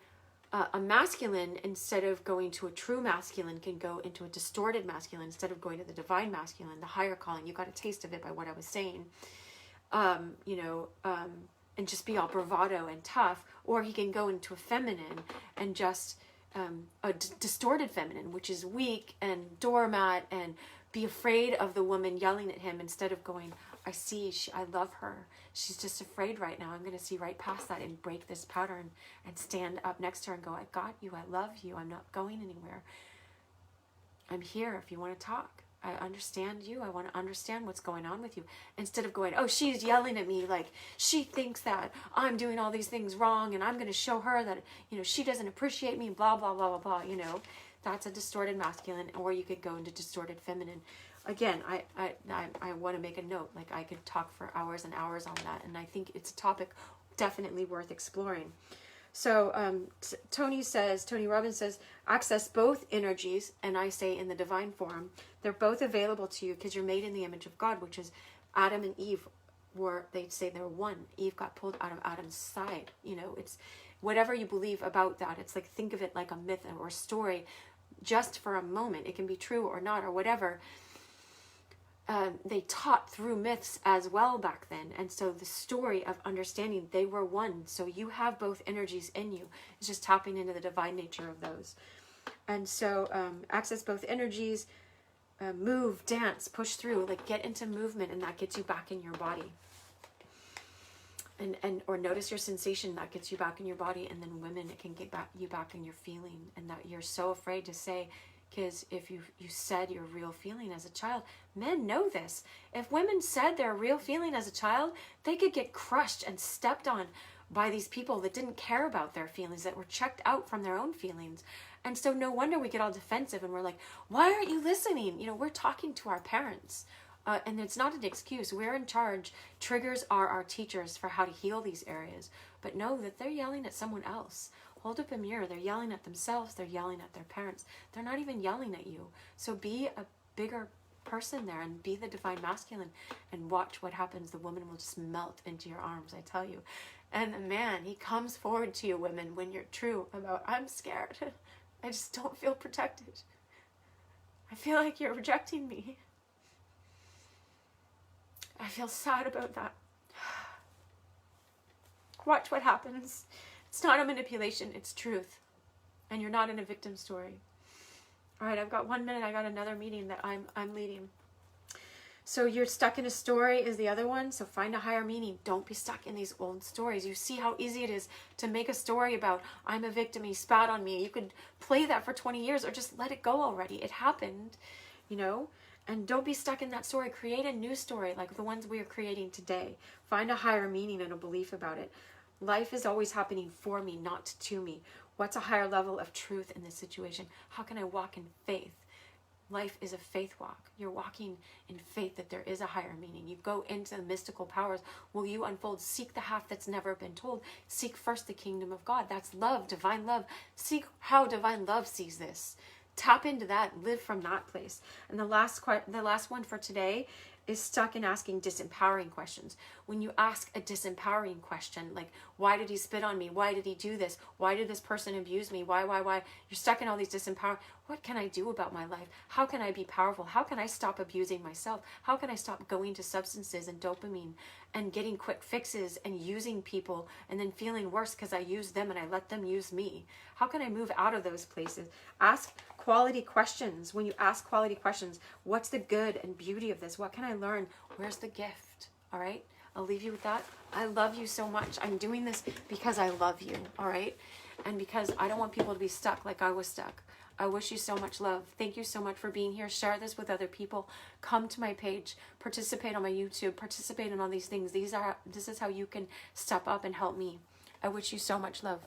a masculine, instead of going to a true masculine, can go into a distorted masculine, instead of going to the divine masculine, the higher calling. You got a taste of it by what I was saying, and just be all bravado and tough. Or he can go into a feminine and just a distorted feminine, which is weak and doormat and be afraid of the woman yelling at him, instead of going, I love her. She's just afraid right now. I'm going to see right past that and break this pattern and stand up next to her and go, I got you. I love you. I'm not going anywhere. I'm here if you want to talk. I understand you. I want to understand what's going on with you. Instead of going, oh, she's yelling at me like she thinks that I'm doing all these things wrong and I'm going to show her that, she doesn't appreciate me, blah, blah, blah, blah, blah, That's a distorted masculine, or you could go into distorted feminine. Again, I want to make a note. Like, I could talk for hours and hours on that, and I think it's a topic definitely worth exploring. So Tony Robbins says, access both energies, and I say in the divine form. They're both available to you because you're made in the image of God, which is Adam and Eve they'd say they're one. Eve got pulled out of Adam's side. It's whatever you believe about that. It's like, think of it like a myth or a story just for a moment. It can be true or not or whatever. They taught through myths as well back then. And so the story of understanding they were one. So you have both energies in you. It's just tapping into the divine nature of those. And so access both energies, move, dance, push through, like get into movement, and that gets you back in your body. And or notice your sensation, that gets you back in your body. And then women, it can get you back in your feeling, and that you're so afraid to say, because if you said your real feeling as a child, men know this. If women said their real feeling as a child, they could get crushed and stepped on by these people that didn't care about their feelings, that were checked out from their own feelings. And so no wonder we get all defensive and we're like, why aren't you listening? We're talking to our parents. And it's not an excuse. We're in charge. Triggers are our teachers for how to heal these areas. But know that they're yelling at someone else. Hold up a mirror. They're yelling at themselves. They're yelling at their parents. They're not even yelling at you. So be a bigger person there and be the divine masculine and watch what happens. The woman will just melt into your arms, I tell you. And the man, he comes forward to you, women, when you're true about, I'm scared. I just don't feel protected. I feel like you're rejecting me. I feel sad about that. Watch what happens. It's not a manipulation, it's truth. And you're not in a victim story. All right, I've got 1 minute. I got another meeting that I'm leading. So you're stuck in a story is the other one. So find a higher meaning. Don't be stuck in these old stories. You see how easy it is to make a story about, I'm a victim, he spat on me. You could play that for 20 years or just let it go already. It happened, And don't be stuck in that story. Create a new story like the ones we are creating today. Find a higher meaning and a belief about it. Life is always happening for me, not to me. What's a higher level of truth in this situation? How can I walk in faith? Life is a faith walk. You're walking in faith that there is a higher meaning. You go into the mystical powers. Will you unfold? Seek the half that's never been told. Seek first the kingdom of God. That's love, divine love. Seek how divine love sees this. Tap into that. Live from that place. And the last one for today is stuck in asking disempowering questions. When you ask a disempowering question, like, why did he spit on me? Why did he do this? Why did this person abuse me? Why? You're stuck in all these disempowering. What can I do about my life? How can I be powerful? How can I stop abusing myself? How can I stop going to substances and dopamine and getting quick fixes and using people and then feeling worse because I used them and I let them use me? How can I move out of those places? Ask quality questions. When you ask quality questions, what's the good and beauty of this? What can I learn? Where's the gift? All right? I'll leave you with that. I love you so much. I'm doing this because I love you. All right? And because I don't want people to be stuck like I was stuck. I wish you so much love. Thank you so much for being here. Share this with other people. Come to my page. Participate on my YouTube. Participate in all these things. This is how you can step up and help me. I wish you so much love.